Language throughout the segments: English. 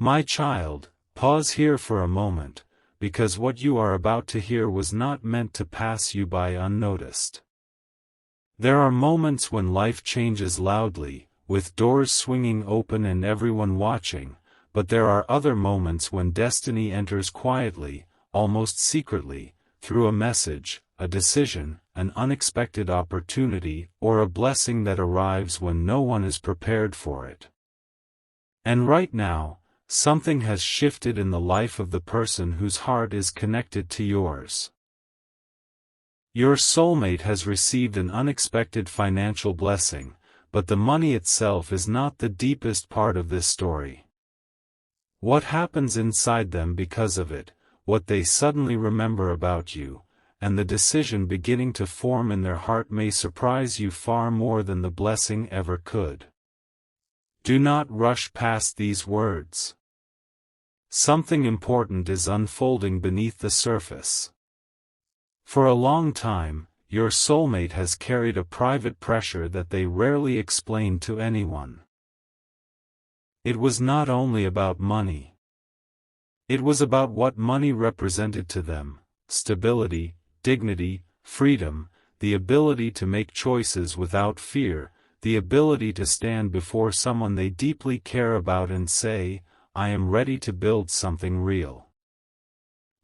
My child, pause here for a moment, because what you are about to hear was not meant to pass you by unnoticed. There are moments when life changes loudly, with doors swinging open and everyone watching, but there are other moments when destiny enters quietly, almost secretly, through a message, a decision, an unexpected opportunity, or a blessing that arrives when no one is prepared for it. And right now, something has shifted in the life of the person whose heart is connected to yours. Your soulmate has received an unexpected financial blessing, but the money itself is not the deepest part of this story. What happens inside them because of it, what they suddenly remember about you, and the decision beginning to form in their heart may surprise you far more than the blessing ever could. Do not rush past these words. Something important is unfolding beneath the surface. For a long time, your soulmate has carried a private pressure that they rarely explain to anyone. It was not only about money. It was about what money represented to them: stability, dignity, freedom, the ability to make choices without fear, the ability to stand before someone they deeply care about and say, "I am ready to build something real."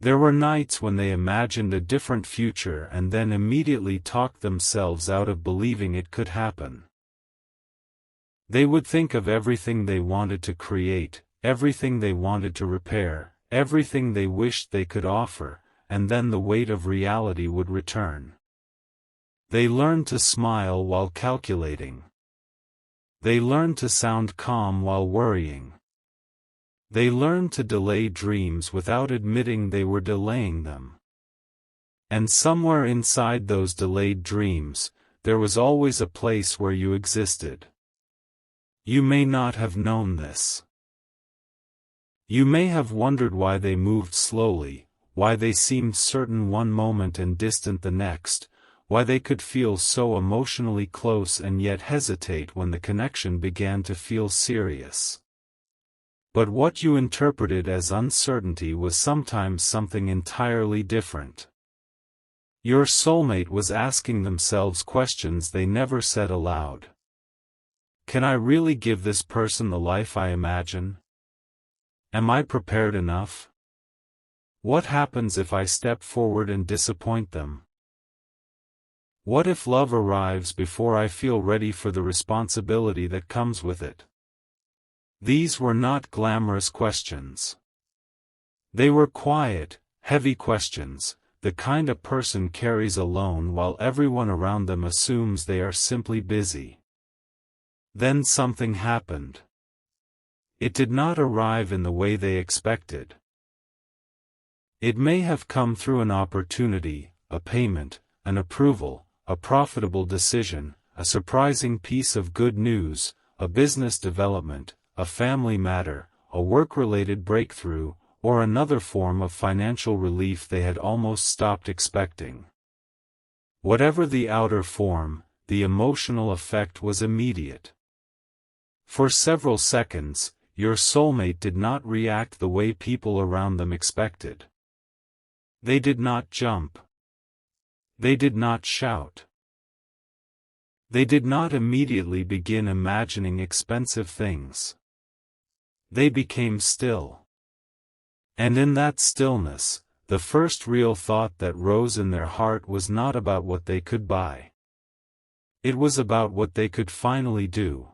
There were nights when they imagined a different future and then immediately talked themselves out of believing it could happen. They would think of everything they wanted to create, everything they wanted to repair, everything they wished they could offer, and then the weight of reality would return. They learned to smile while calculating. They learned to sound calm while worrying. They learned to delay dreams without admitting they were delaying them. And somewhere inside those delayed dreams, there was always a place where you existed. You may not have known this. You may have wondered why they moved slowly, why they seemed certain one moment and distant the next, why they could feel so emotionally close and yet hesitate when the connection began to feel serious. But what you interpreted as uncertainty was sometimes something entirely different. Your soulmate was asking themselves questions they never said aloud. Can I really give this person the life I imagine? Am I prepared enough? What happens if I step forward and disappoint them? What if love arrives before I feel ready for the responsibility that comes with it? These were not glamorous questions. They were quiet, heavy questions, the kind a person carries alone while everyone around them assumes they are simply busy. Then something happened. It did not arrive in the way they expected. It may have come through an opportunity, a payment, an approval, a profitable decision, a surprising piece of good news, a business development, a family matter, a work-related breakthrough, or another form of financial relief they had almost stopped expecting. Whatever the outer form, the emotional effect was immediate. For several seconds, your soulmate did not react the way people around them expected. They did not jump. They did not shout. They did not immediately begin imagining expensive things. They became still. And in that stillness, the first real thought that rose in their heart was not about what they could buy. It was about what they could finally do.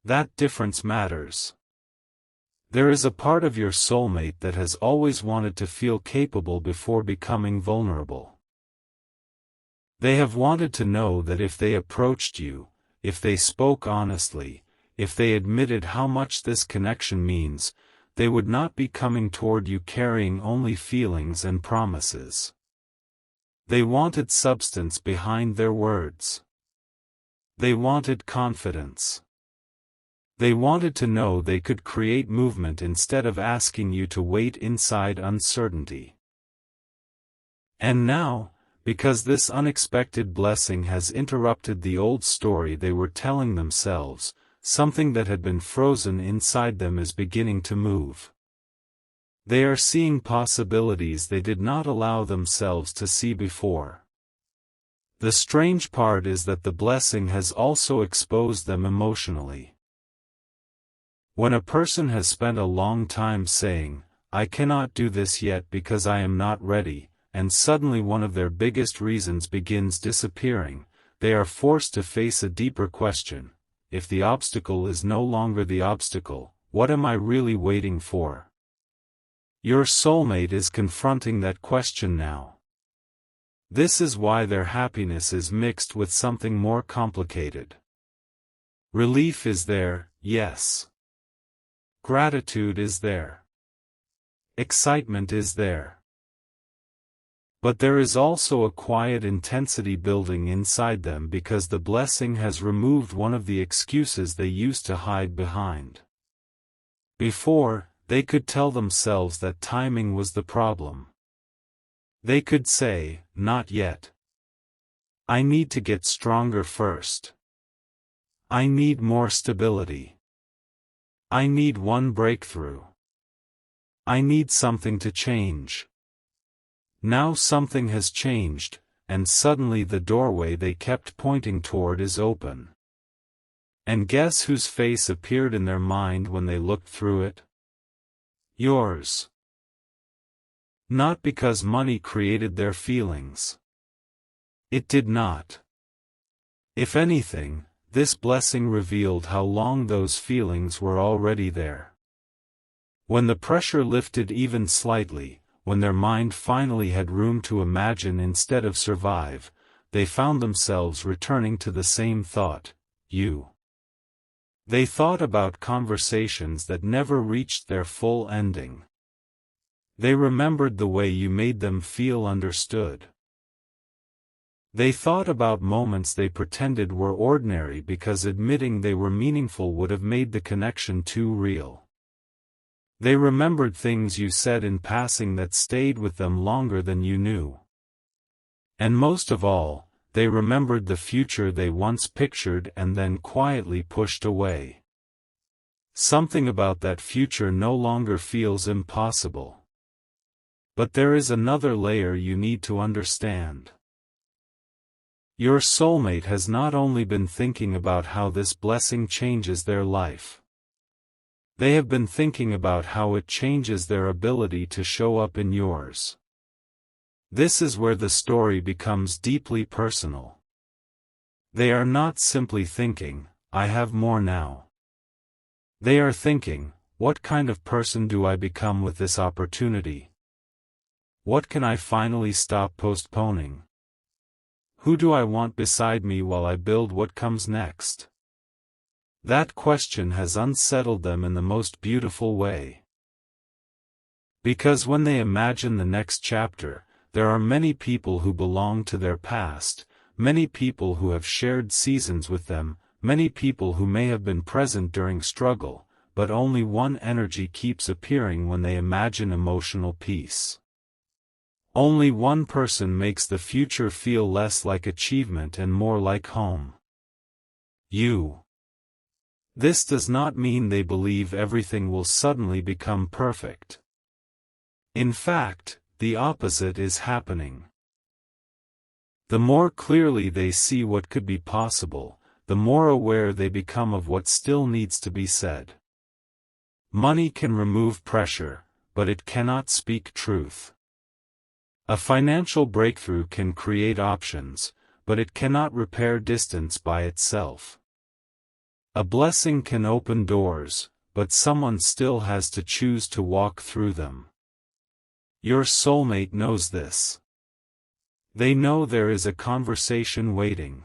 That difference matters. There is a part of your soulmate that has always wanted to feel capable before becoming vulnerable. They have wanted to know that if they approached you, if they spoke honestly, if they admitted how much this connection means, they would not be coming toward you carrying only feelings and promises. They wanted substance behind their words. They wanted confidence. They wanted to know they could create movement instead of asking you to wait inside uncertainty. And now, because this unexpected blessing has interrupted the old story they were telling themselves, something that had been frozen inside them is beginning to move. They are seeing possibilities they did not allow themselves to see before. The strange part is that the blessing has also exposed them emotionally. When a person has spent a long time saying, "I cannot do this yet because I am not ready," and suddenly one of their biggest reasons begins disappearing, they are forced to face a deeper question: if the obstacle is no longer the obstacle, what am I really waiting for? Your soulmate is confronting that question now. This is why their happiness is mixed with something more complicated. Relief is there, yes. Gratitude is there. Excitement is there. But there is also a quiet intensity building inside them because the blessing has removed one of the excuses they used to hide behind. Before, they could tell themselves that timing was the problem. They could say, "Not yet. I need to get stronger first. I need more stability. I need one breakthrough. I need something to change." Now something has changed, and suddenly the doorway they kept pointing toward is open. And guess whose face appeared in their mind when they looked through it? Yours. Not because money created their feelings. It did not. If anything, this blessing revealed how long those feelings were already there. When the pressure lifted even slightly, when their mind finally had room to imagine instead of survive, they found themselves returning to the same thought: you. They thought about conversations that never reached their full ending. They remembered the way you made them feel understood. They thought about moments they pretended were ordinary because admitting they were meaningful would have made the connection too real. They remembered things you said in passing that stayed with them longer than you knew. And most of all, they remembered the future they once pictured and then quietly pushed away. Something about that future no longer feels impossible. But there is another layer you need to understand. Your soulmate has not only been thinking about how this blessing changes their life. They have been thinking about how it changes their ability to show up in yours. This is where the story becomes deeply personal. They are not simply thinking, "I have more now." They are thinking, "What kind of person do I become with this opportunity? What can I finally stop postponing? Who do I want beside me while I build what comes next?" That question has unsettled them in the most beautiful way. Because when they imagine the next chapter, there are many people who belong to their past, many people who have shared seasons with them, many people who may have been present during struggle, but only one energy keeps appearing when they imagine emotional peace. Only one person makes the future feel less like achievement and more like home. You. This does not mean they believe everything will suddenly become perfect. In fact, the opposite is happening. The more clearly they see what could be possible, the more aware they become of what still needs to be said. Money can remove pressure, but it cannot speak truth. A financial breakthrough can create options, but it cannot repair distance by itself. A blessing can open doors, but someone still has to choose to walk through them. Your soulmate knows this. They know there is a conversation waiting.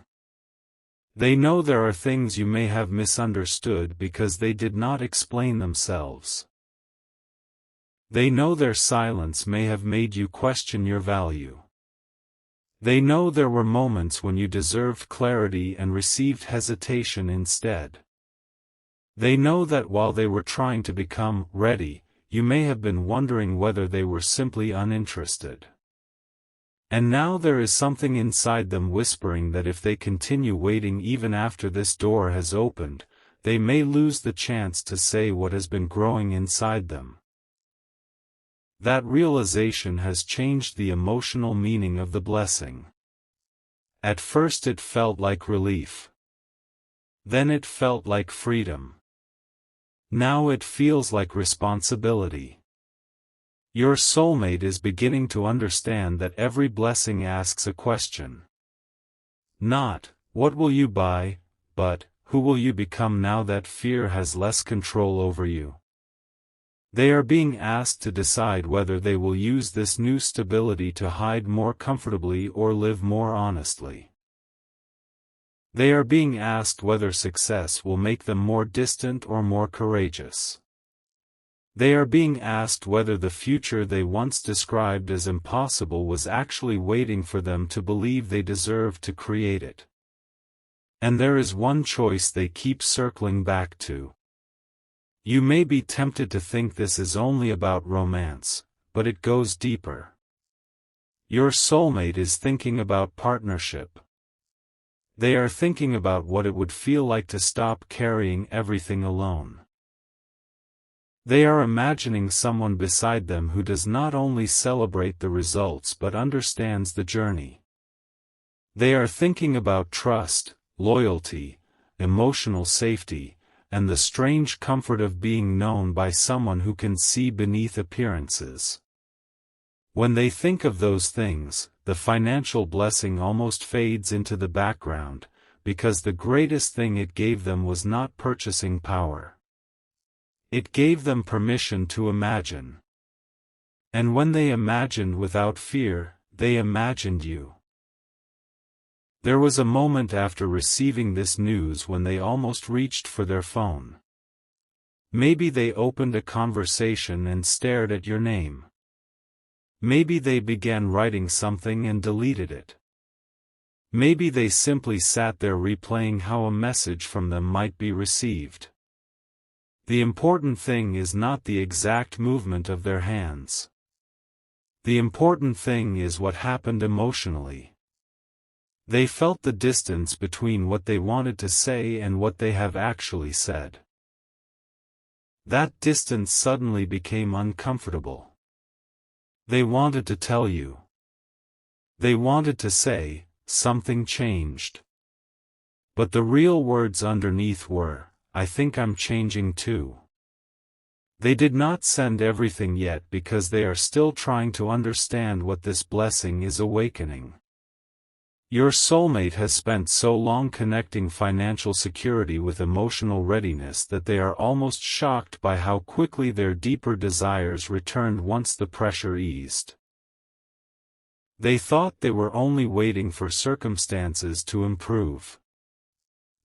They know there are things you may have misunderstood because they did not explain themselves. They know their silence may have made you question your value. They know there were moments when you deserved clarity and received hesitation instead. They know that while they were trying to become ready, you may have been wondering whether they were simply uninterested. And now there is something inside them whispering that if they continue waiting even after this door has opened, they may lose the chance to say what has been growing inside them. That realization has changed the emotional meaning of the blessing. At first it felt like relief. Then it felt like freedom. Now it feels like responsibility. Your soulmate is beginning to understand that every blessing asks a question. Not, what will you buy, but, who will you become now that fear has less control over you? They are being asked to decide whether they will use this new stability to hide more comfortably or live more honestly. They are being asked whether success will make them more distant or more courageous. They are being asked whether the future they once described as impossible was actually waiting for them to believe they deserved to create it. And there is one choice they keep circling back to. You may be tempted to think this is only about romance, but it goes deeper. Your soulmate is thinking about partnership. They are thinking about what it would feel like to stop carrying everything alone. They are imagining someone beside them who does not only celebrate the results but understands the journey. They are thinking about trust, loyalty, emotional safety, and the strange comfort of being known by someone who can see beneath appearances. When they think of those things, the financial blessing almost fades into the background, because the greatest thing it gave them was not purchasing power. It gave them permission to imagine. And when they imagined without fear, they imagined you. There was a moment after receiving this news when they almost reached for their phone. Maybe they opened a conversation and stared at your name. Maybe they began writing something and deleted it. Maybe they simply sat there replaying how a message from them might be received. The important thing is not the exact movement of their hands. The important thing is what happened emotionally. They felt the distance between what they wanted to say and what they have actually said. That distance suddenly became uncomfortable. They wanted to tell you. They wanted to say, something changed. But the real words underneath were, I think I'm changing too. They did not send everything yet because they are still trying to understand what this blessing is awakening. Your soulmate has spent so long connecting financial security with emotional readiness that they are almost shocked by how quickly their deeper desires returned once the pressure eased. They thought they were only waiting for circumstances to improve.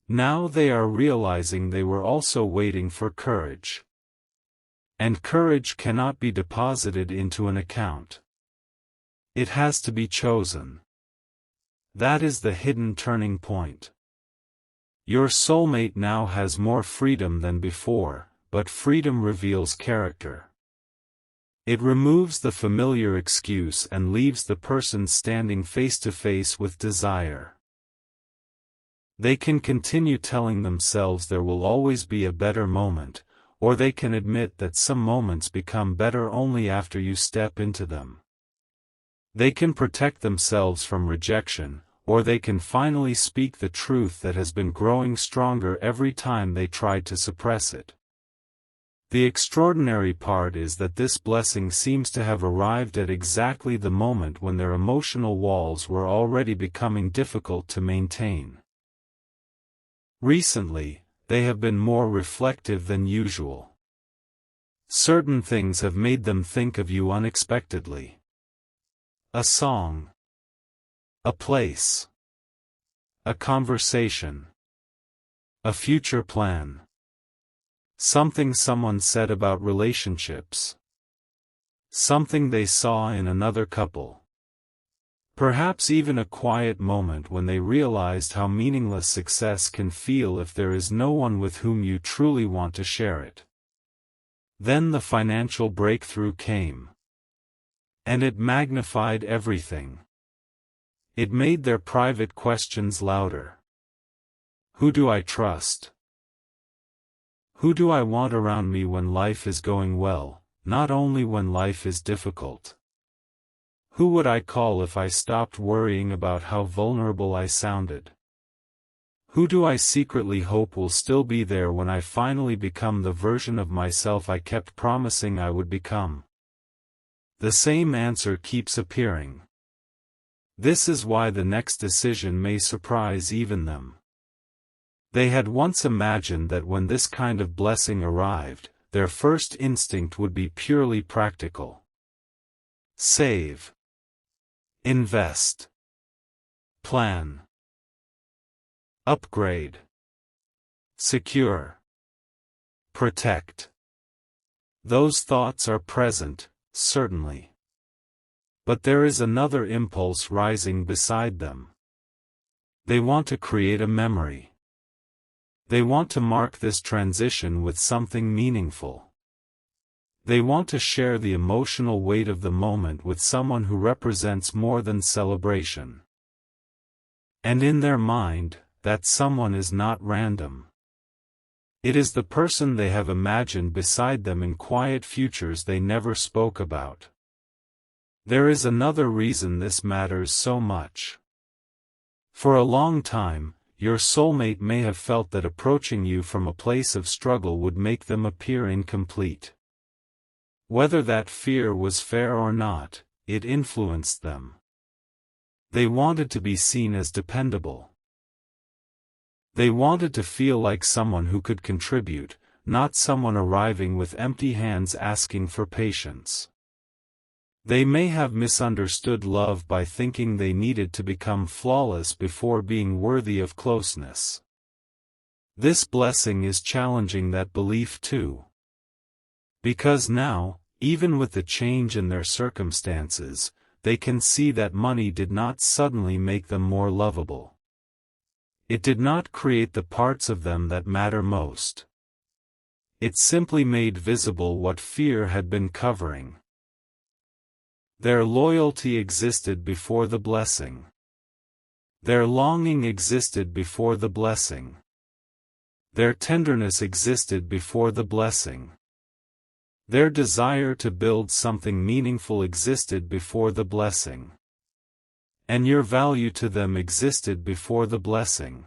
Now they are realizing they were also waiting for courage. And courage cannot be deposited into an account. It has to be chosen. That is the hidden turning point. Your soulmate now has more freedom than before, but freedom reveals character. It removes the familiar excuse and leaves the person standing face to face with desire. They can continue telling themselves there will always be a better moment, or they can admit that some moments become better only after you step into them. They can protect themselves from rejection, or they can finally speak the truth that has been growing stronger every time they tried to suppress it. The extraordinary part is that this blessing seems to have arrived at exactly the moment when their emotional walls were already becoming difficult to maintain. Recently, they have been more reflective than usual. Certain things have made them think of you unexpectedly. A song. A place. A conversation. A future plan. Something someone said about relationships. Something they saw in another couple. Perhaps even a quiet moment when they realized how meaningless success can feel if there is no one with whom you truly want to share it. Then the financial breakthrough came. And it magnified everything. It made their private questions louder. Who do I trust? Who do I want around me when life is going well, not only when life is difficult? Who would I call if I stopped worrying about how vulnerable I sounded? Who do I secretly hope will still be there when I finally become the version of myself I kept promising I would become? The same answer keeps appearing. This is why the next decision may surprise even them. They had once imagined that when this kind of blessing arrived, their first instinct would be purely practical. Save. Invest. Plan. Upgrade. Secure. Protect. Those thoughts are present, certainly. But there is another impulse rising beside them. They want to create a memory. They want to mark this transition with something meaningful. They want to share the emotional weight of the moment with someone who represents more than celebration. And in their mind, that someone is not random. It is the person they have imagined beside them in quiet futures they never spoke about. There is another reason this matters so much. For a long time, your soulmate may have felt that approaching you from a place of struggle would make them appear incomplete. Whether that fear was fair or not, it influenced them. They wanted to be seen as dependable. They wanted to feel like someone who could contribute, not someone arriving with empty hands asking for patience. They may have misunderstood love by thinking they needed to become flawless before being worthy of closeness. This blessing is challenging that belief too. Because now, even with the change in their circumstances, they can see that money did not suddenly make them more lovable. It did not create the parts of them that matter most. It simply made visible what fear had been covering. Their loyalty existed before the blessing. Their longing existed before the blessing. Their tenderness existed before the blessing. Their desire to build something meaningful existed before the blessing. And your value to them existed before the blessing.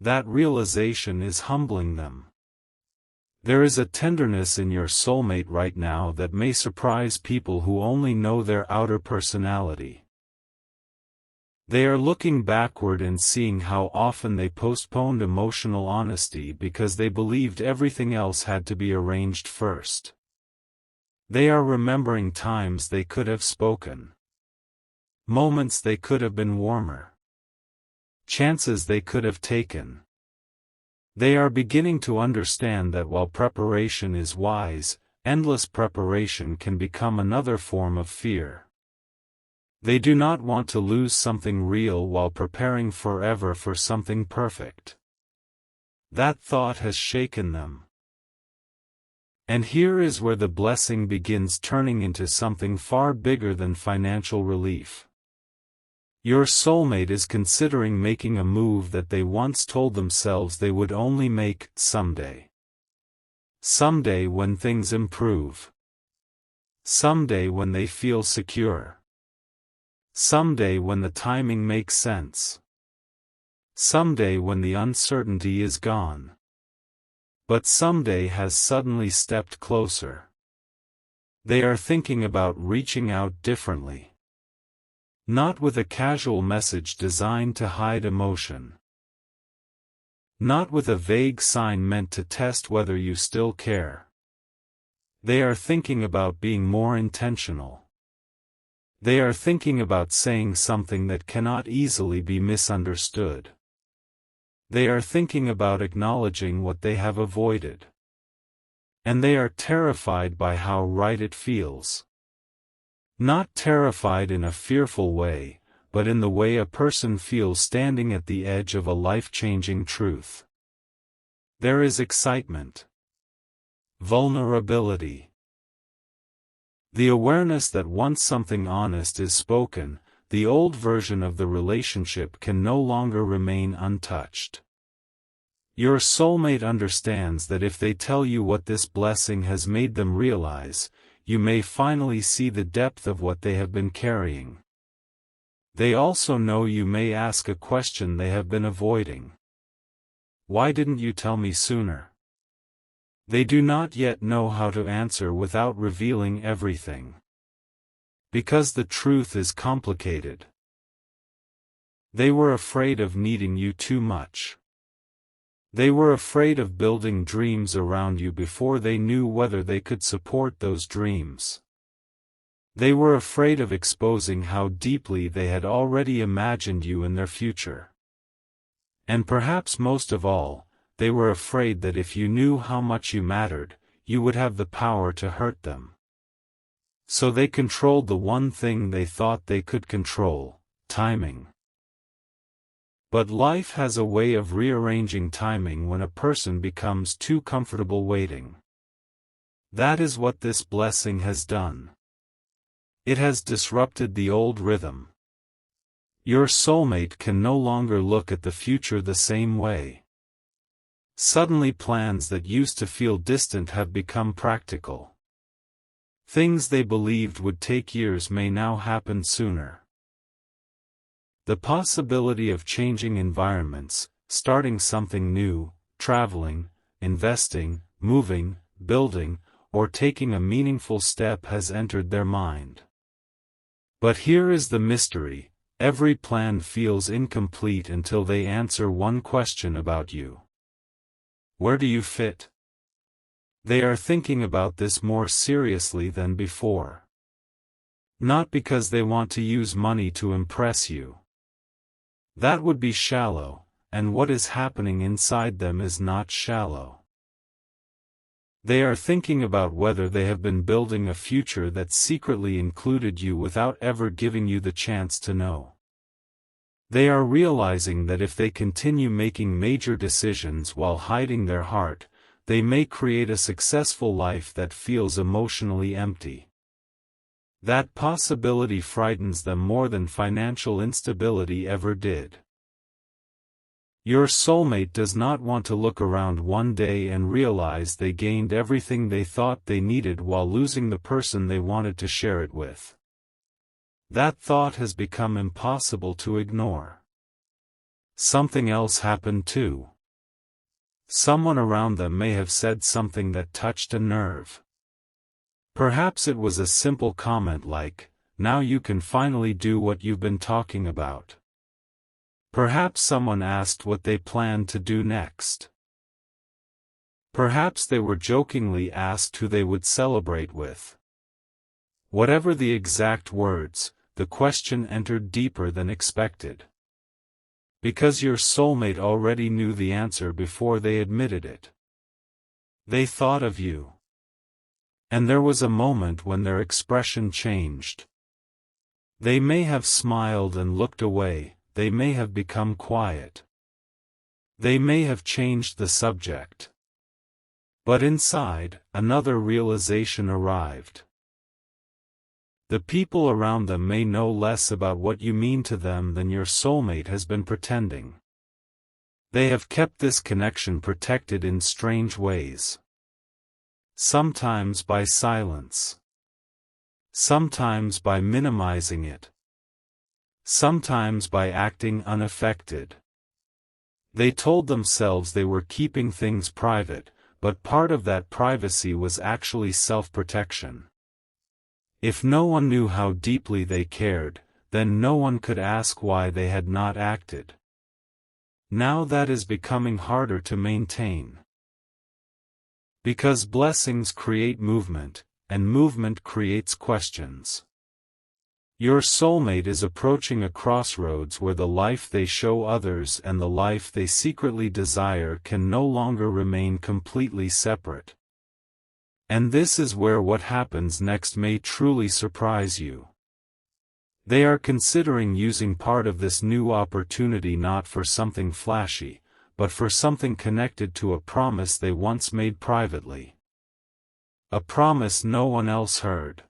That realization is humbling them. There is a tenderness in your soulmate right now that may surprise people who only know their outer personality. They are looking backward and seeing how often they postponed emotional honesty because they believed everything else had to be arranged first. They are remembering times they could have spoken. Moments they could have been warmer. Chances they could have taken. They are beginning to understand that while preparation is wise, endless preparation can become another form of fear. They do not want to lose something real while preparing forever for something perfect. That thought has shaken them. And here is where the blessing begins turning into something far bigger than financial relief. Your soulmate is considering making a move that they once told themselves they would only make someday. Someday when things improve. Someday when they feel secure. Someday when the timing makes sense. Someday when the uncertainty is gone. But someday has suddenly stepped closer. They are thinking about reaching out differently. Not with a casual message designed to hide emotion. Not with a vague sign meant to test whether you still care. They are thinking about being more intentional. They are thinking about saying something that cannot easily be misunderstood. They are thinking about acknowledging what they have avoided. And they are terrified by how right it feels. Not terrified in a fearful way, but in the way a person feels standing at the edge of a life-changing truth. There is excitement. Vulnerability. The awareness that once something honest is spoken, the old version of the relationship can no longer remain untouched. Your soulmate understands that if they tell you what this blessing has made them realize, you may finally see the depth of what they have been carrying. They also know you may ask a question they have been avoiding. Why didn't you tell me sooner? They do not yet know how to answer without revealing everything. Because the truth is complicated. They were afraid of needing you too much. They were afraid of building dreams around you before they knew whether they could support those dreams. They were afraid of exposing how deeply they had already imagined you in their future. And perhaps most of all, they were afraid that if you knew how much you mattered, you would have the power to hurt them. So they controlled the one thing they thought they could control: timing. But life has a way of rearranging timing when a person becomes too comfortable waiting. That is what this blessing has done. It has disrupted the old rhythm. Your soulmate can no longer look at the future the same way. Suddenly plans that used to feel distant have become practical. Things they believed would take years may now happen sooner. The possibility of changing environments, starting something new, traveling, investing, moving, building, or taking a meaningful step has entered their mind. But here is the mystery: every plan feels incomplete until they answer one question about you. Where do you fit? They are thinking about this more seriously than before. Not because they want to use money to impress you. That would be shallow, and what is happening inside them is not shallow. They are thinking about whether they have been building a future that secretly included you without ever giving you the chance to know. They are realizing that if they continue making major decisions while hiding their heart, they may create a successful life that feels emotionally empty. That possibility frightens them more than financial instability ever did. Your soulmate does not want to look around one day and realize they gained everything they thought they needed while losing the person they wanted to share it with. That thought has become impossible to ignore. Something else happened too. Someone around them may have said something that touched a nerve. Perhaps it was a simple comment like, "Now you can finally do what you've been talking about." Perhaps someone asked what they planned to do next. Perhaps they were jokingly asked who they would celebrate with. Whatever the exact words, the question entered deeper than expected. Because your soulmate already knew the answer before they admitted it. They thought of you. And there was a moment when their expression changed. They may have smiled and looked away, they may have become quiet. They may have changed the subject. But inside, another realization arrived. The people around them may know less about what you mean to them than your soulmate has been pretending. They have kept this connection protected in strange ways. Sometimes by silence. Sometimes by minimizing it. Sometimes by acting unaffected. They told themselves they were keeping things private, but part of that privacy was actually self-protection. If no one knew how deeply they cared, then no one could ask why they had not acted. Now that is becoming harder to maintain. Because blessings create movement, and movement creates questions. Your soulmate is approaching a crossroads where the life they show others and the life they secretly desire can no longer remain completely separate. And this is where what happens next may truly surprise you. They are considering using part of this new opportunity not for something flashy, but for something connected to a promise they once made privately. A promise no one else heard.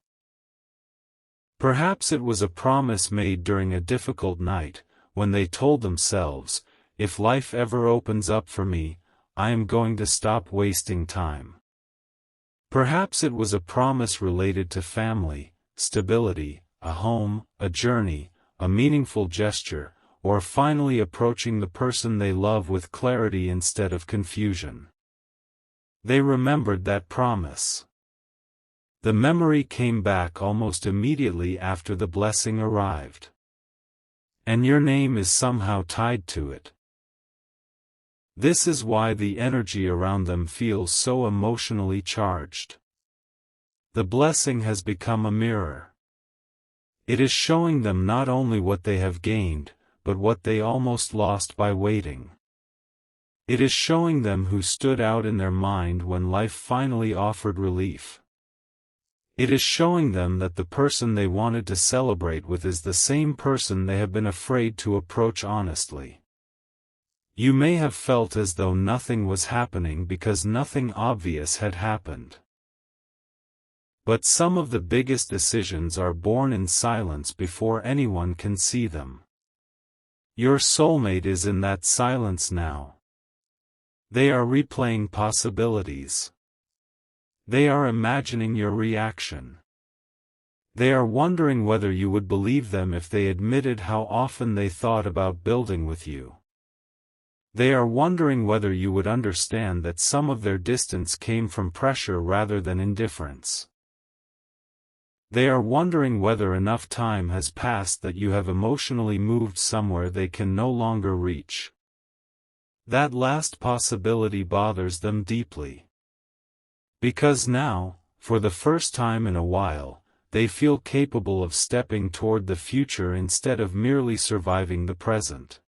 Perhaps it was a promise made during a difficult night, when they told themselves, "If life ever opens up for me, I am going to stop wasting time. Perhaps it was a promise related to family, stability, a home, a journey, a meaningful gesture, or finally approaching the person they love with clarity instead of confusion. They remembered that promise. The memory came back almost immediately after the blessing arrived. And your name is somehow tied to it. This is why the energy around them feels so emotionally charged. The blessing has become a mirror. It is showing them not only what they have gained, but what they almost lost by waiting. It is showing them who stood out in their mind when life finally offered relief. It is showing them that the person they wanted to celebrate with is the same person they have been afraid to approach honestly. You may have felt as though nothing was happening because nothing obvious had happened. But some of the biggest decisions are born in silence before anyone can see them. Your soulmate is in that silence now. They are replaying possibilities. They are imagining your reaction. They are wondering whether you would believe them if they admitted how often they thought about building with you. They are wondering whether you would understand that some of their distance came from pressure rather than indifference. They are wondering whether enough time has passed that you have emotionally moved somewhere they can no longer reach. That last possibility bothers them deeply. Because now, for the first time in a while, they feel capable of stepping toward the future instead of merely surviving the present.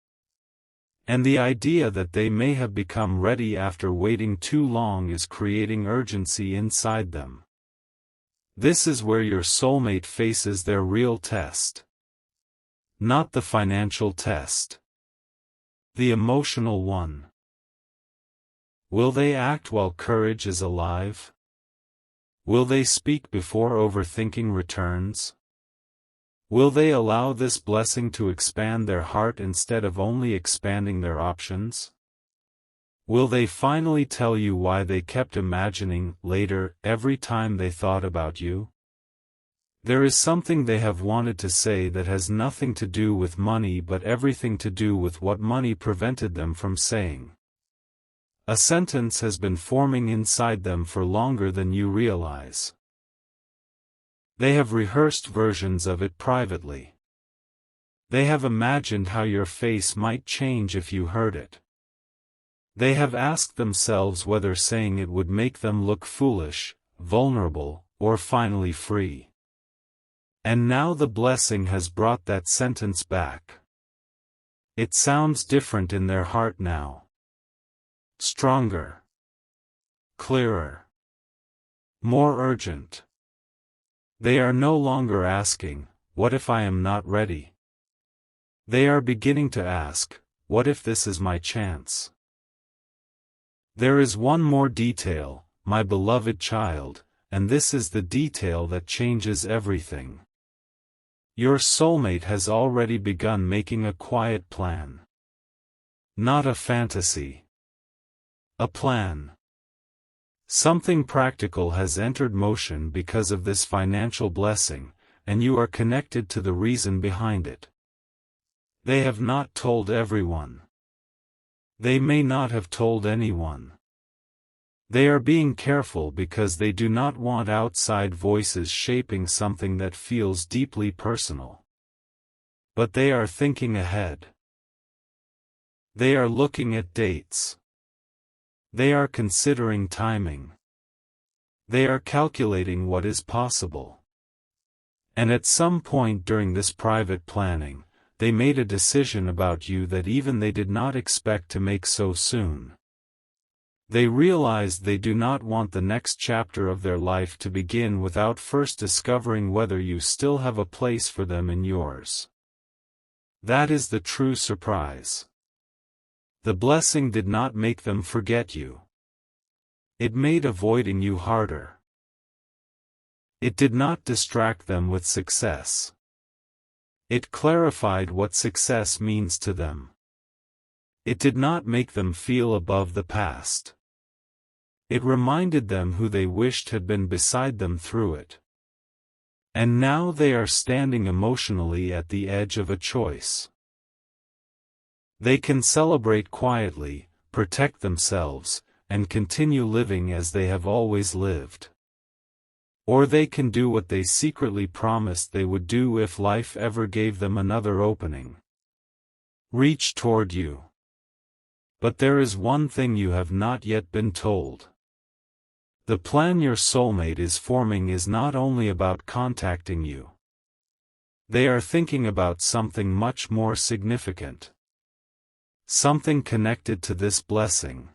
And the idea that they may have become ready after waiting too long is creating urgency inside them. This is where your soulmate faces their real test. Not the financial test. The emotional one. Will they act while courage is alive? Will they speak before overthinking returns? Will they allow this blessing to expand their heart instead of only expanding their options? Will they finally tell you why they kept imagining later every time they thought about you? There is something they have wanted to say that has nothing to do with money but everything to do with what money prevented them from saying. A sentence has been forming inside them for longer than you realize. They have rehearsed versions of it privately. They have imagined how your face might change if you heard it. They have asked themselves whether saying it would make them look foolish, vulnerable, or finally free. And now the blessing has brought that sentence back. It sounds different in their heart now. Stronger. Clearer. More urgent. They are no longer asking, "What if I am not ready?" They are beginning to ask, "What if this is my chance?" There is one more detail, my beloved child, and this is the detail that changes everything. Your soulmate has already begun making a quiet plan. Not a fantasy. A plan. Something practical has entered motion because of this financial blessing, and you are connected to the reason behind it. They have not told everyone. They may not have told anyone. They are being careful because they do not want outside voices shaping something that feels deeply personal. But they are thinking ahead. They are looking at dates. They are considering timing. They are calculating what is possible. And at some point during this private planning, they made a decision about you that even they did not expect to make so soon. They realized they do not want the next chapter of their life to begin without first discovering whether you still have a place for them in yours. That is the true surprise. The blessing did not make them forget you. It made avoiding you harder. It did not distract them with success. It clarified what success means to them. It did not make them feel above the past. It reminded them who they wished had been beside them through it. And now they are standing emotionally at the edge of a choice. They can celebrate quietly, protect themselves, and continue living as they have always lived. Or they can do what they secretly promised they would do if life ever gave them another opening. Reach toward you. But there is one thing you have not yet been told. The plan your soulmate is forming is not only about contacting you. They are thinking about something much more significant. Something connected to this blessing.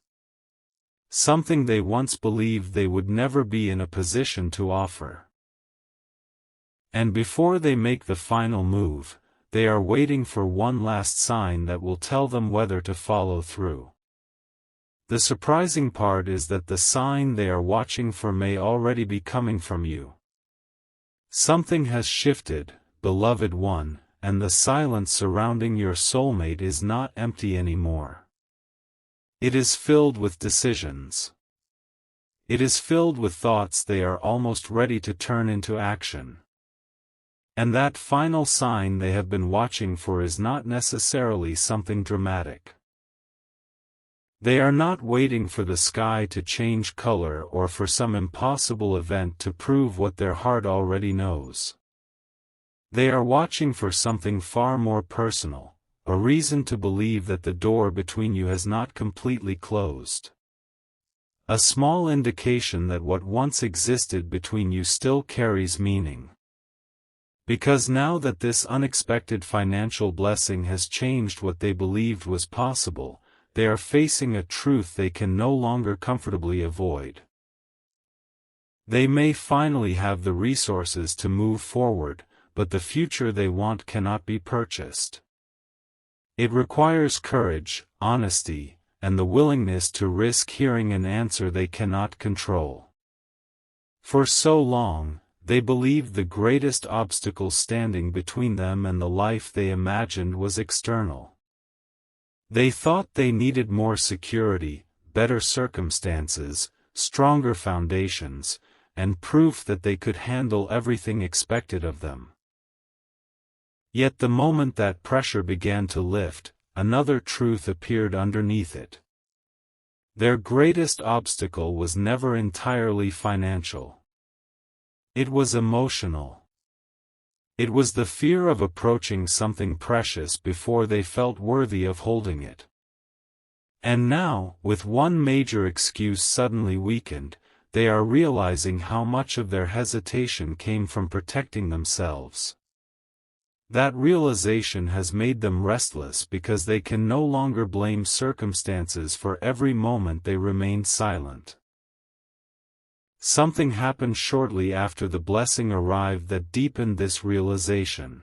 Something they once believed they would never be in a position to offer. And before they make the final move, they are waiting for one last sign that will tell them whether to follow through. The surprising part is that the sign they are watching for may already be coming from you. Something has shifted, beloved one, and the silence surrounding your soulmate is not empty anymore. It is filled with decisions. It is filled with thoughts they are almost ready to turn into action. And that final sign they have been watching for is not necessarily something dramatic. They are not waiting for the sky to change color or for some impossible event to prove what their heart already knows. They are watching for something far more personal, a reason to believe that the door between you has not completely closed. A small indication that what once existed between you still carries meaning. Because now that this unexpected financial blessing has changed what they believed was possible, they are facing a truth they can no longer comfortably avoid. They may finally have the resources to move forward, but the future they want cannot be purchased. It requires courage, honesty, and the willingness to risk hearing an answer they cannot control. For so long, they believed the greatest obstacle standing between them and the life they imagined was external. They thought they needed more security, better circumstances, stronger foundations, and proof that they could handle everything expected of them. Yet the moment that pressure began to lift, another truth appeared underneath it. Their greatest obstacle was never entirely financial. It was emotional. It was the fear of approaching something precious before they felt worthy of holding it. And now, with one major excuse suddenly weakened, they are realizing how much of their hesitation came from protecting themselves. That realization has made them restless because they can no longer blame circumstances for every moment they remained silent. Something happened shortly after the blessing arrived that deepened this realization.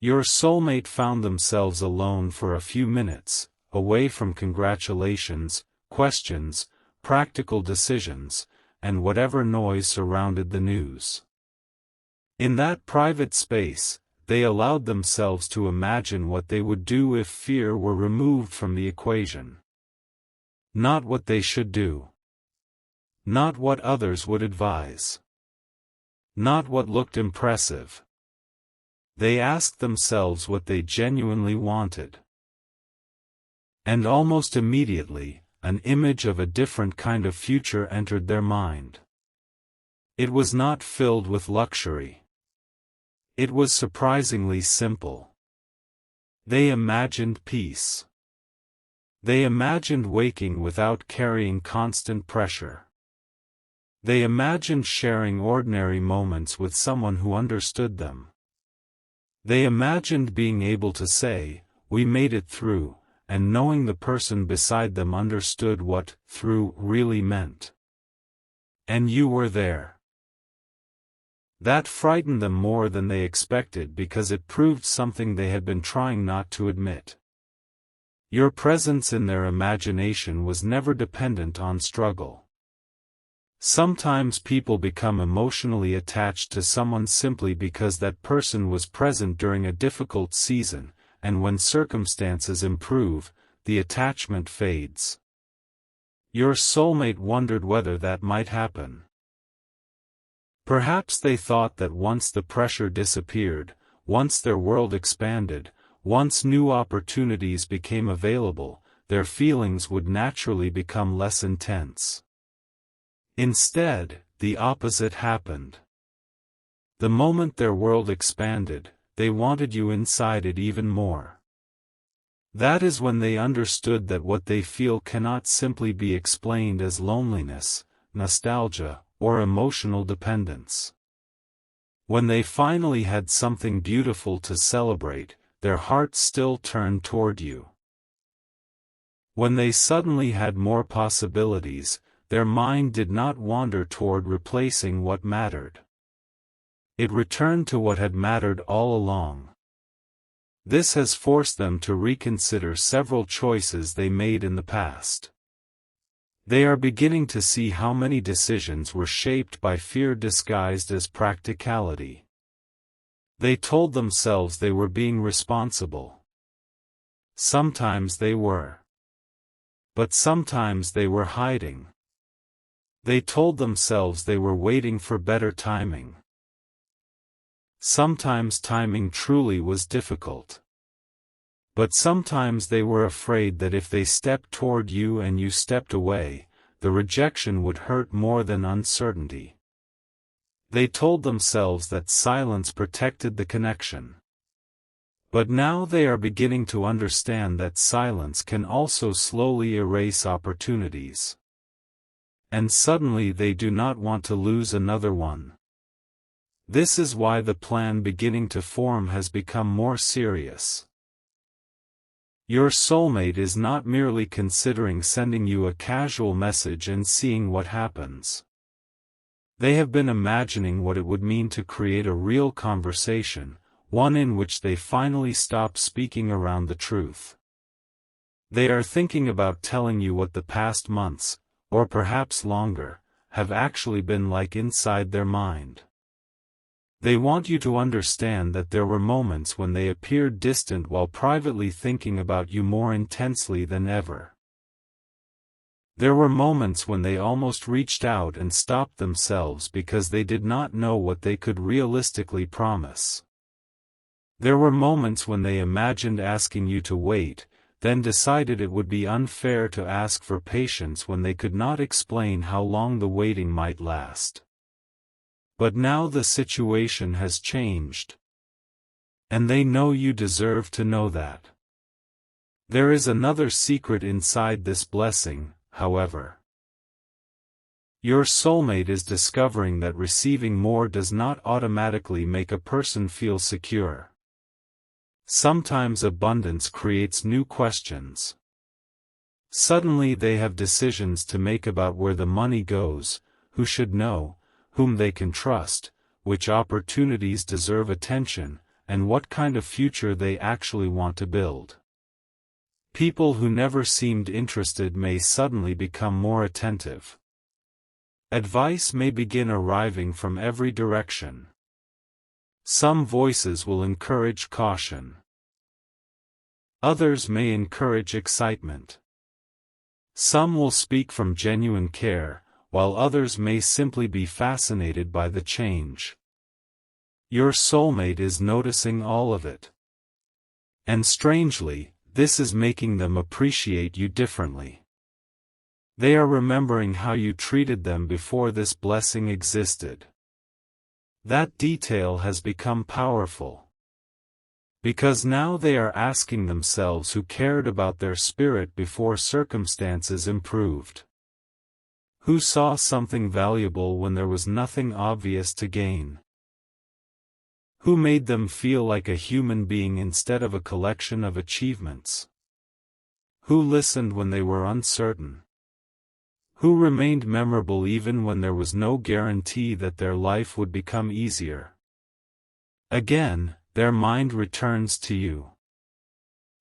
Your soulmate found themselves alone for a few minutes, away from congratulations, questions, practical decisions, and whatever noise surrounded the news. In that private space, they allowed themselves to imagine what they would do if fear were removed from the equation. Not what they should do. Not what others would advise. Not what looked impressive. They asked themselves what they genuinely wanted. And almost immediately, an image of a different kind of future entered their mind. It was not filled with luxury. It was surprisingly simple. They imagined peace. They imagined waking without carrying constant pressure. They imagined sharing ordinary moments with someone who understood them. They imagined being able to say, "We made it through," and knowing the person beside them understood what "through" really meant. And you were there. That frightened them more than they expected because it proved something they had been trying not to admit. Your presence in their imagination was never dependent on struggle. Sometimes people become emotionally attached to someone simply because that person was present during a difficult season, and when circumstances improve, the attachment fades. Your soulmate wondered whether that might happen. Perhaps they thought that once the pressure disappeared, once their world expanded, once new opportunities became available, their feelings would naturally become less intense. Instead, the opposite happened. The moment their world expanded, they wanted you inside it even more. That is when they understood that what they feel cannot simply be explained as loneliness, nostalgia, or emotional dependence. When they finally had something beautiful to celebrate, their hearts still turned toward you. When they suddenly had more possibilities, their mind did not wander toward replacing what mattered. It returned to what had mattered all along. This has forced them to reconsider several choices they made in the past. They are beginning to see how many decisions were shaped by fear disguised as practicality. They told themselves they were being responsible. Sometimes they were. But sometimes they were hiding. They told themselves they were waiting for better timing. Sometimes timing truly was difficult. But sometimes they were afraid that if they stepped toward you and you stepped away, the rejection would hurt more than uncertainty. They told themselves that silence protected the connection. But now they are beginning to understand that silence can also slowly erase opportunities. And suddenly they do not want to lose another one. This is why the plan beginning to form has become more serious. Your soulmate is not merely considering sending you a casual message and seeing what happens. They have been imagining what it would mean to create a real conversation, one in which they finally stop speaking around the truth. They are thinking about telling you what the past months, or perhaps longer, have actually been like inside their mind. They want you to understand that there were moments when they appeared distant while privately thinking about you more intensely than ever. There were moments when they almost reached out and stopped themselves because they did not know what they could realistically promise. There were moments when they imagined asking you to wait, then decided it would be unfair to ask for patience when they could not explain how long the waiting might last. But now the situation has changed. And they know you deserve to know that. There is another secret inside this blessing, however. Your soulmate is discovering that receiving more does not automatically make a person feel secure. Sometimes abundance creates new questions. Suddenly they have decisions to make about where the money goes, who should know, whom they can trust, which opportunities deserve attention, and what kind of future they actually want to build. People who never seemed interested may suddenly become more attentive. Advice may begin arriving from every direction. Some voices will encourage caution. Others may encourage excitement. Some will speak from genuine care, while others may simply be fascinated by the change. Your soulmate is noticing all of it. And strangely, this is making them appreciate you differently. They are remembering how you treated them before this blessing existed. That detail has become powerful. Because now they are asking themselves who cared about their spirit before circumstances improved. Who saw something valuable when there was nothing obvious to gain? Who made them feel like a human being instead of a collection of achievements? Who listened when they were uncertain? Who remained memorable even when there was no guarantee that their life would become easier? Again, their mind returns to you.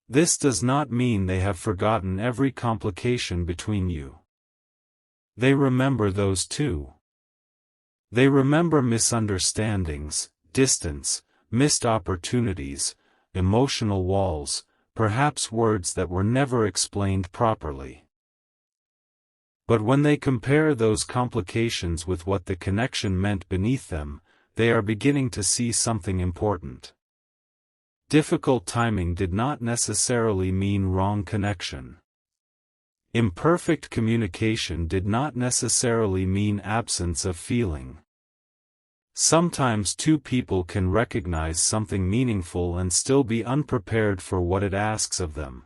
This does not mean they have forgotten every complication between you. They remember those too. They remember misunderstandings, distance, missed opportunities, emotional walls, perhaps words that were never explained properly. But when they compare those complications with what the connection meant beneath them, they are beginning to see something important. Difficult timing did not necessarily mean wrong connection. Imperfect communication did not necessarily mean absence of feeling. Sometimes two people can recognize something meaningful and still be unprepared for what it asks of them.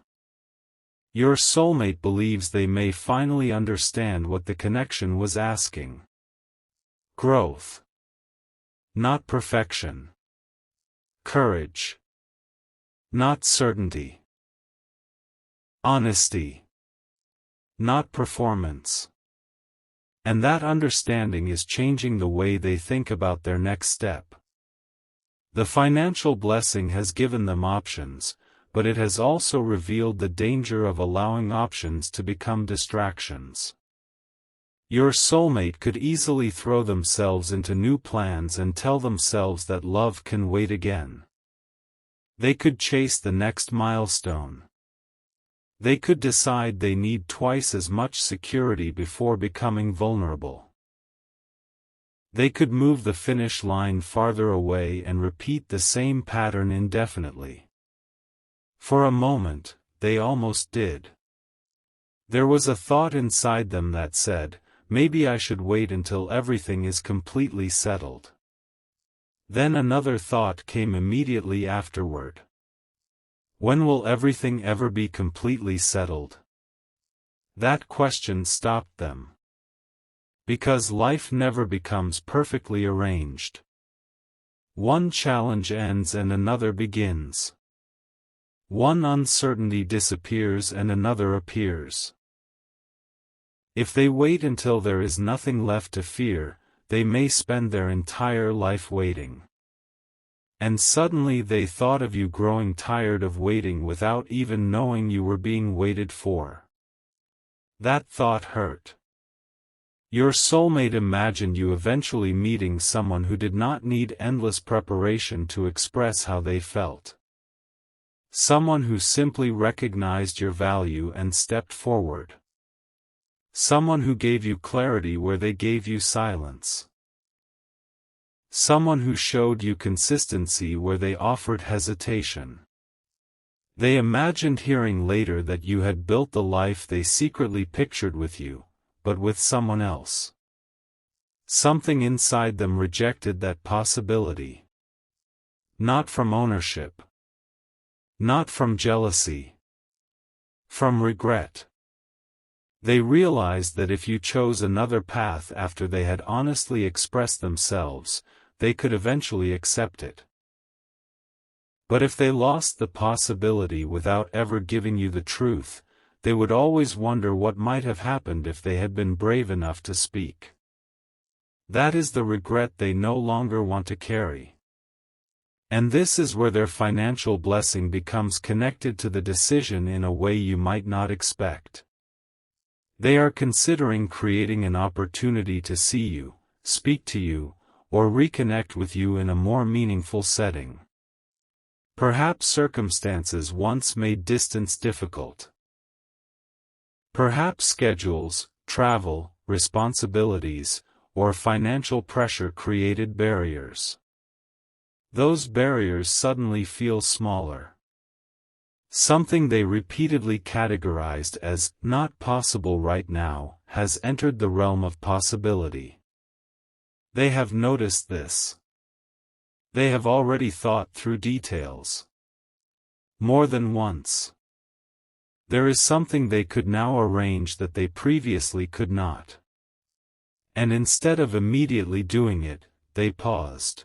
Your soulmate believes they may finally understand what the connection was asking. Growth. Not perfection. Courage. Not certainty. Honesty. Not performance. And that understanding is changing the way they think about their next step. The financial blessing has given them options, but it has also revealed the danger of allowing options to become distractions. Your soulmate could easily throw themselves into new plans and tell themselves that love can wait again. They could chase the next milestone. They could decide they need twice as much security before becoming vulnerable. They could move the finish line farther away and repeat the same pattern indefinitely. For a moment, they almost did. There was a thought inside them that said, maybe I should wait until everything is completely settled. Then another thought came immediately afterward. When will everything ever be completely settled? That question stopped them. Because life never becomes perfectly arranged. One challenge ends and another begins. One uncertainty disappears and another appears. If they wait until there is nothing left to fear, they may spend their entire life waiting. And suddenly they thought of you growing tired of waiting without even knowing you were being waited for. That thought hurt. Your soulmate imagined you eventually meeting someone who did not need endless preparation to express how they felt. Someone who simply recognized your value and stepped forward. Someone who gave you clarity where they gave you silence. Someone who showed you consistency where they offered hesitation. They imagined hearing later that you had built the life they secretly pictured with you, but with someone else. Something inside them rejected that possibility. Not from ownership. Not from jealousy. From regret. They realized that if you chose another path after they had honestly expressed themselves, they could eventually accept it. But if they lost the possibility without ever giving you the truth, they would always wonder what might have happened if they had been brave enough to speak. That is the regret they no longer want to carry. And this is where their financial blessing becomes connected to the decision in a way you might not expect. They are considering creating an opportunity to see you, speak to you, or reconnect with you in a more meaningful setting. Perhaps circumstances once made distance difficult. Perhaps schedules, travel, responsibilities, or financial pressure created barriers. Those barriers suddenly feel smaller. Something they repeatedly categorized as not possible right now has entered the realm of possibility. They have noticed this. They have already thought through details. More than once. There is something they could now arrange that they previously could not. And instead of immediately doing it, they paused.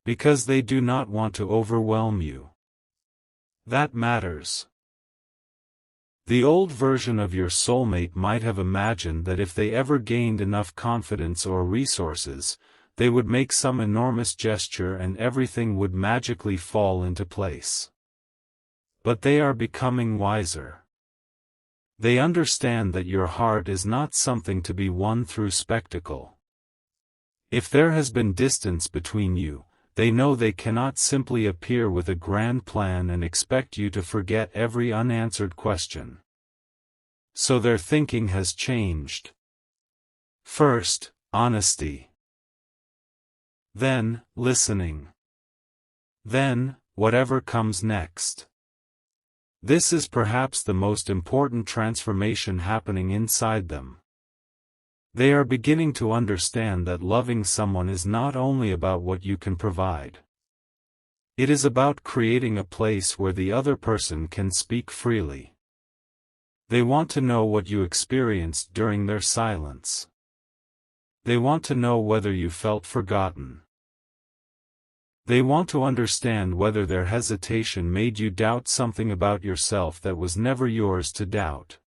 Because they do not want to overwhelm you. That matters. The old version of your soulmate might have imagined that if they ever gained enough confidence or resources, they would make some enormous gesture and everything would magically fall into place. But they are becoming wiser. They understand that your heart is not something to be won through spectacle. If there has been distance between you, they know they cannot simply appear with a grand plan and expect you to forget every unanswered question. So their thinking has changed. First, honesty. Then, listening. Then, whatever comes next. This is perhaps the most important transformation happening inside them. They are beginning to understand that loving someone is not only about what you can provide. It is about creating a place where the other person can speak freely. They want to know what you experienced during their silence. They want to know whether you felt forgotten. They want to understand whether their hesitation made you doubt something about yourself that was never yours to doubt.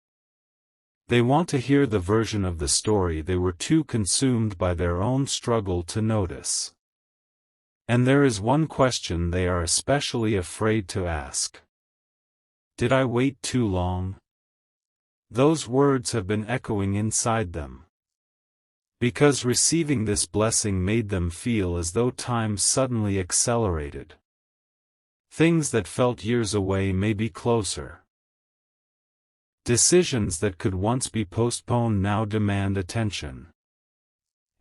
They want to hear the version of the story they were too consumed by their own struggle to notice. And there is one question they are especially afraid to ask. Did I wait too long? Those words have been echoing inside them. Because receiving this blessing made them feel as though time suddenly accelerated. Things that felt years away may be closer. Decisions that could once be postponed now demand attention.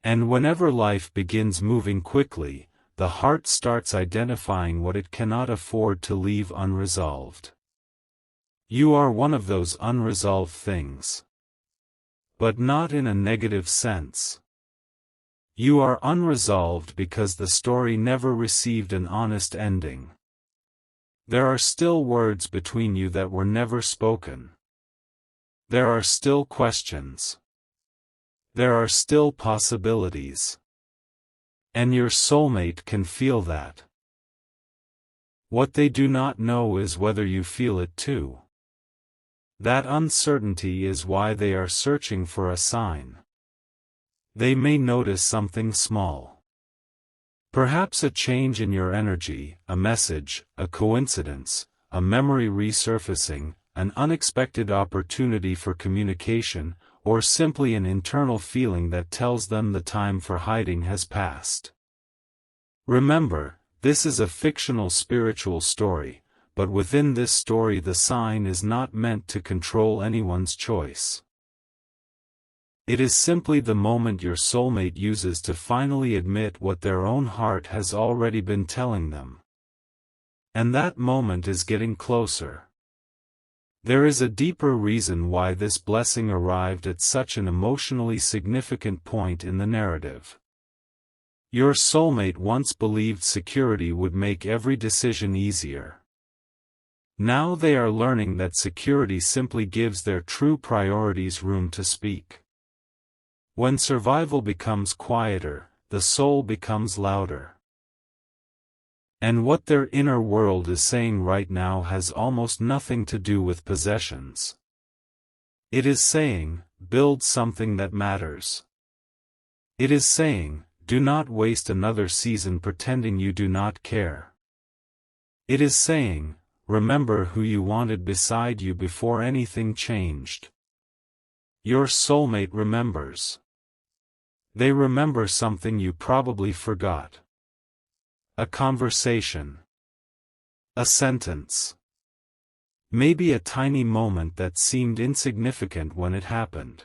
And whenever life begins moving quickly, the heart starts identifying what it cannot afford to leave unresolved. You are one of those unresolved things. But not in a negative sense. You are unresolved because the story never received an honest ending. There are still words between you that were never spoken. There are still questions. There are still possibilities. And your soulmate can feel that. What they do not know is whether you feel it too. That uncertainty is why they are searching for a sign. They may notice something small. Perhaps a change in your energy, a message, a coincidence, a memory resurfacing, an unexpected opportunity for communication, or simply an internal feeling that tells them the time for hiding has passed. Remember, this is a fictional spiritual story. But within this story the sign is not meant to control anyone's choice. It is simply the moment your soulmate uses to finally admit what their own heart has already been telling them. And that moment is getting closer. There is a deeper reason why this blessing arrived at such an emotionally significant point in the narrative. Your soulmate once believed security would make every decision easier. Now they are learning that security simply gives their true priorities room to speak. When survival becomes quieter, the soul becomes louder. And what their inner world is saying right now has almost nothing to do with possessions. It is saying, build something that matters. It is saying, do not waste another season pretending you do not care. It is saying, remember who you wanted beside you before anything changed. Your soulmate remembers. They remember something you probably forgot. A conversation. A sentence. Maybe a tiny moment that seemed insignificant when it happened.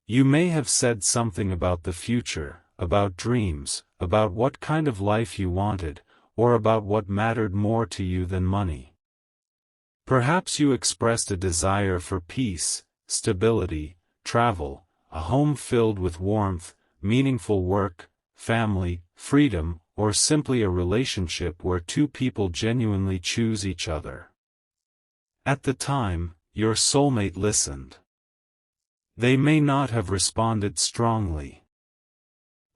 You may have said something about the future, about dreams, about what kind of life you wanted, or about what mattered more to you than money. Perhaps you expressed a desire for peace, stability, travel, a home filled with warmth, meaningful work, family, freedom, or simply a relationship where two people genuinely choose each other. At the time, your soulmate listened. They may not have responded strongly.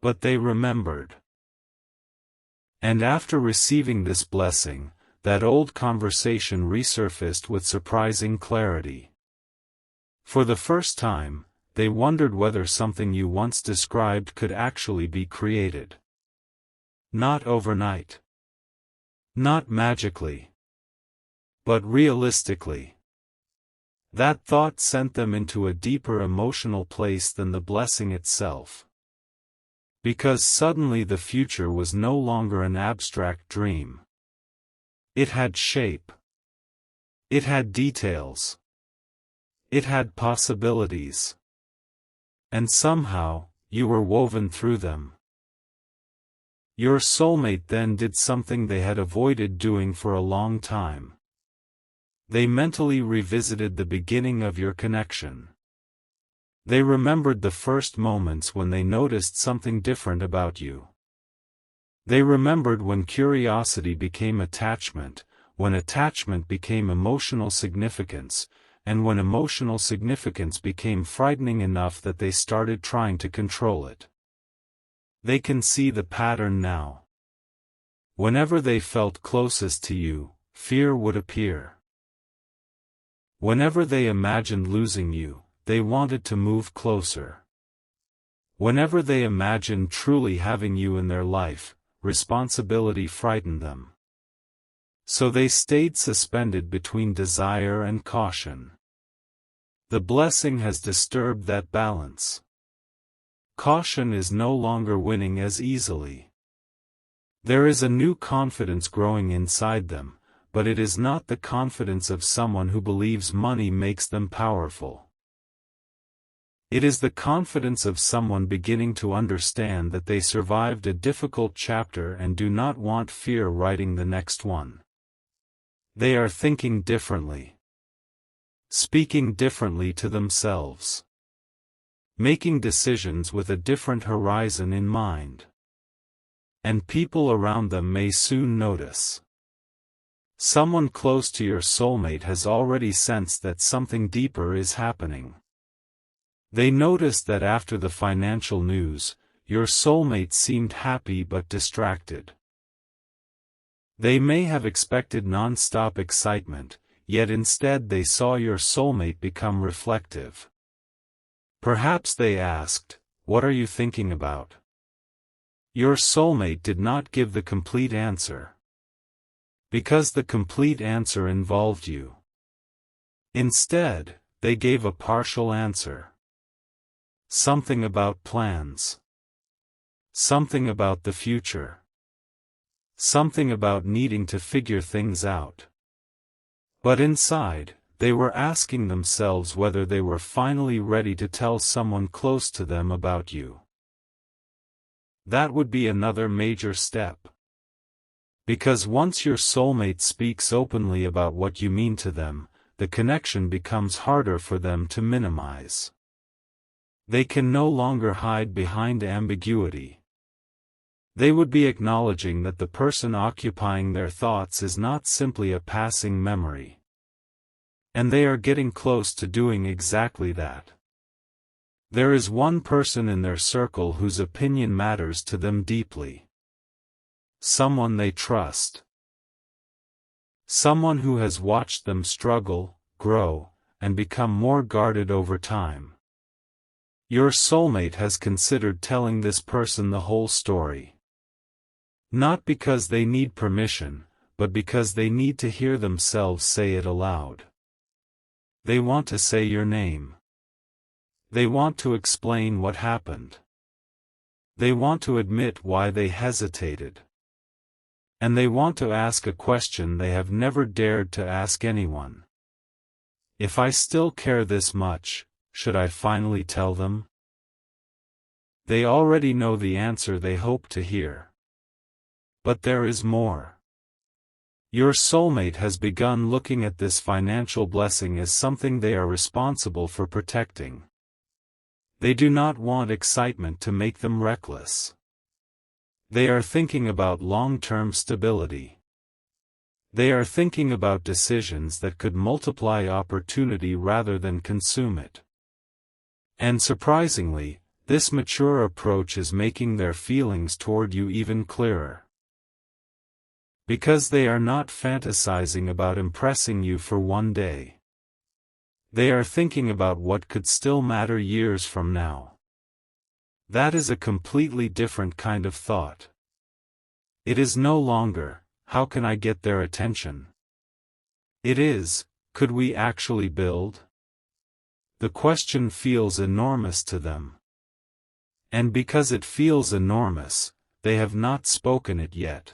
But they remembered. And after receiving this blessing, that old conversation resurfaced with surprising clarity. For the first time, they wondered whether something you once described could actually be created. Not overnight. Not magically. But realistically. That thought sent them into a deeper emotional place than the blessing itself. Because suddenly the future was no longer an abstract dream. It had shape. It had details. It had possibilities. And somehow, you were woven through them. Your soulmate then did something they had avoided doing for a long time. They mentally revisited the beginning of your connection. They remembered the first moments when they noticed something different about you. They remembered when curiosity became attachment, when attachment became emotional significance, and when emotional significance became frightening enough that they started trying to control it. They can see the pattern now. Whenever they felt closest to you, fear would appear. Whenever they imagined losing you, they wanted to move closer. Whenever they imagined truly having you in their life, responsibility frightened them. So they stayed suspended between desire and caution. The blessing has disturbed that balance. Caution is no longer winning as easily. There is a new confidence growing inside them, but it is not the confidence of someone who believes money makes them powerful. It is the confidence of someone beginning to understand that they survived a difficult chapter and do not want fear writing the next one. They are thinking differently. Speaking differently to themselves. Making decisions with a different horizon in mind. And people around them may soon notice. Someone close to your soulmate has already sensed that something deeper is happening. They noticed that after the financial news, your soulmate seemed happy but distracted. They may have expected non-stop excitement, yet instead they saw your soulmate become reflective. Perhaps they asked, "What are you thinking about?" Your soulmate did not give the complete answer. Because the complete answer involved you. Instead, they gave a partial answer. Something about plans. Something about the future. Something about needing to figure things out. But inside, they were asking themselves whether they were finally ready to tell someone close to them about you. That would be another major step. Because once your soulmate speaks openly about what you mean to them, the connection becomes harder for them to minimize. They can no longer hide behind ambiguity. They would be acknowledging that the person occupying their thoughts is not simply a passing memory. And they are getting close to doing exactly that. There is one person in their circle whose opinion matters to them deeply. Someone they trust. Someone who has watched them struggle, grow, and become more guarded over time. Your soulmate has considered telling this person the whole story. Not because they need permission, but because they need to hear themselves say it aloud. They want to say your name. They want to explain what happened. They want to admit why they hesitated. And they want to ask a question they have never dared to ask anyone. If I still care this much, should I finally tell them? They already know the answer they hope to hear. But there is more. Your soulmate has begun looking at this financial blessing as something they are responsible for protecting. They do not want excitement to make them reckless. They are thinking about long-term stability. They are thinking about decisions that could multiply opportunity rather than consume it. And surprisingly, this mature approach is making their feelings toward you even clearer. Because they are not fantasizing about impressing you for one day. They are thinking about what could still matter years from now. That is a completely different kind of thought. It is no longer, how can I get their attention? It is, could we actually build? The question feels enormous to them. And because it feels enormous, they have not spoken it yet.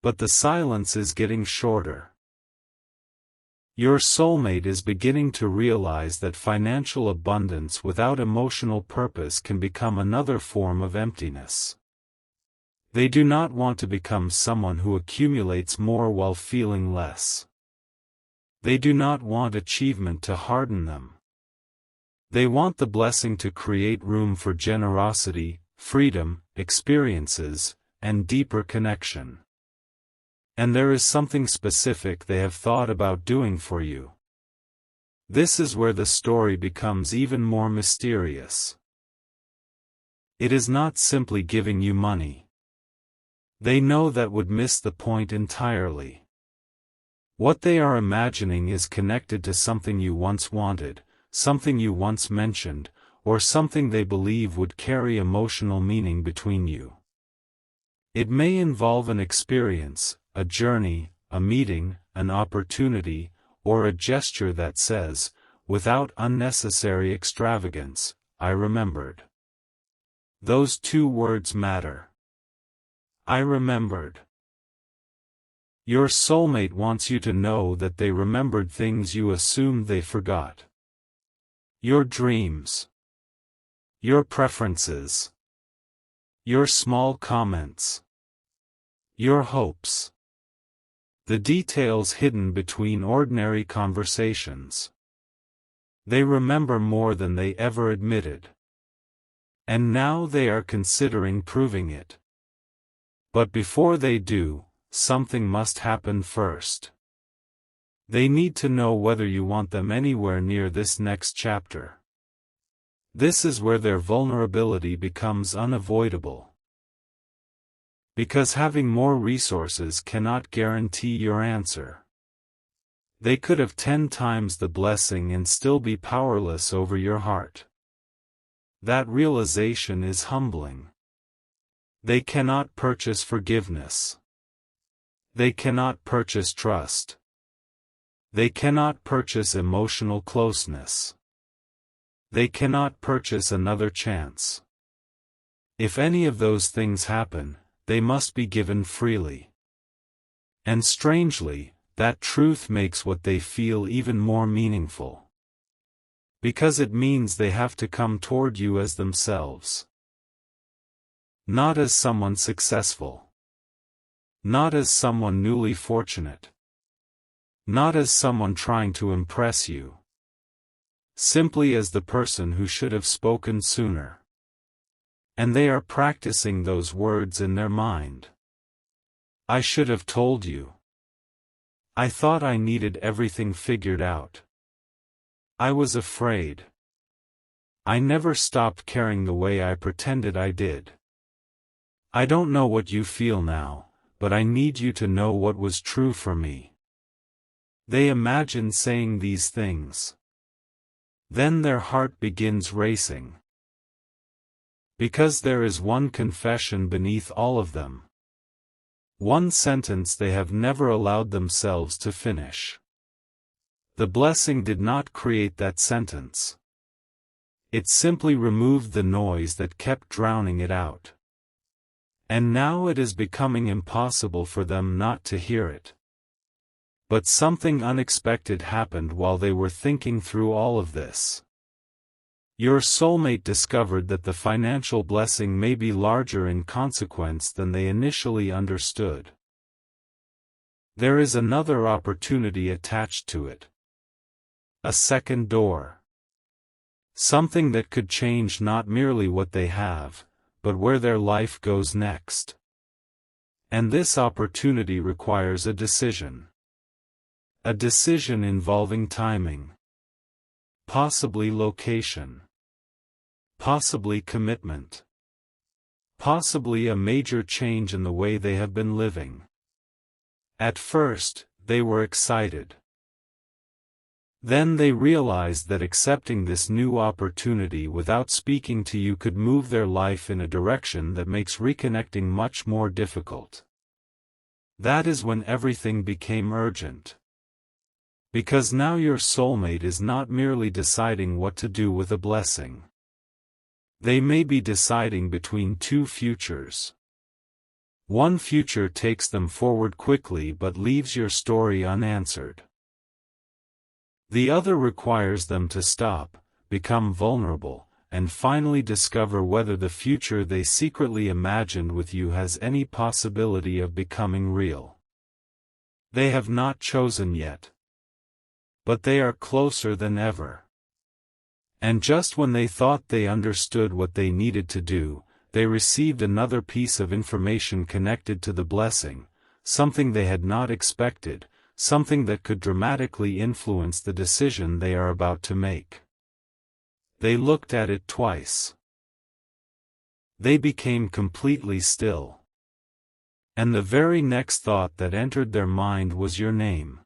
But the silence is getting shorter. Your soulmate is beginning to realize that financial abundance without emotional purpose can become another form of emptiness. They do not want to become someone who accumulates more while feeling less. They do not want achievement to harden them. They want the blessing to create room for generosity, freedom, experiences, and deeper connection. And there is something specific they have thought about doing for you. This is where the story becomes even more mysterious. It is not simply giving you money. They know that would miss the point entirely. What they are imagining is connected to something you once wanted, something you once mentioned, or something they believe would carry emotional meaning between you. It may involve an experience, a journey, a meeting, an opportunity, or a gesture that says, without unnecessary extravagance, I remembered. Those two words matter. I remembered. Your soulmate wants you to know that they remembered things you assumed they forgot. Your dreams. Your preferences. Your small comments. Your hopes. The details hidden between ordinary conversations. They remember more than they ever admitted. And now they are considering proving it. But before they do, something must happen first. They need to know whether you want them anywhere near this next chapter. This is where their vulnerability becomes unavoidable. Because having more resources cannot guarantee your answer. They could have 10 times the blessing and still be powerless over your heart. That realization is humbling. They cannot purchase forgiveness. They cannot purchase trust. They cannot purchase emotional closeness. They cannot purchase another chance. If any of those things happen, they must be given freely. And strangely, that truth makes what they feel even more meaningful. Because it means they have to come toward you as themselves. Not as someone successful. Not as someone newly fortunate. Not as someone trying to impress you. Simply as the person who should have spoken sooner. And they are practicing those words in their mind. I should have told you. I thought I needed everything figured out. I was afraid. I never stopped caring the way I pretended I did. I don't know what you feel now, but I need you to know what was true for me. They imagine saying these things. Then their heart begins racing. Because there is one confession beneath all of them. One sentence they have never allowed themselves to finish. The blessing did not create that sentence. It simply removed the noise that kept drowning it out. And now it is becoming impossible for them not to hear it. But something unexpected happened while they were thinking through all of this. Your soulmate discovered that the financial blessing may be larger in consequence than they initially understood. There is another opportunity attached to it. A second door. Something that could change not merely what they have, but where their life goes next. And this opportunity requires a decision. A decision involving timing. Possibly location. Possibly commitment. Possibly a major change in the way they have been living. At first, they were excited. Then they realized that accepting this new opportunity without speaking to you could move their life in a direction that makes reconnecting much more difficult. That is when everything became urgent. Because now your soulmate is not merely deciding what to do with a blessing. They may be deciding between two futures. One future takes them forward quickly but leaves your story unanswered. The other requires them to stop, become vulnerable, and finally discover whether the future they secretly imagined with you has any possibility of becoming real. They have not chosen yet. But they are closer than ever. And just when they thought they understood what they needed to do, they received another piece of information connected to the blessing, something they had not expected, something that could dramatically influence the decision they are about to make. They looked at it twice. They became completely still. And the very next thought that entered their mind was your name.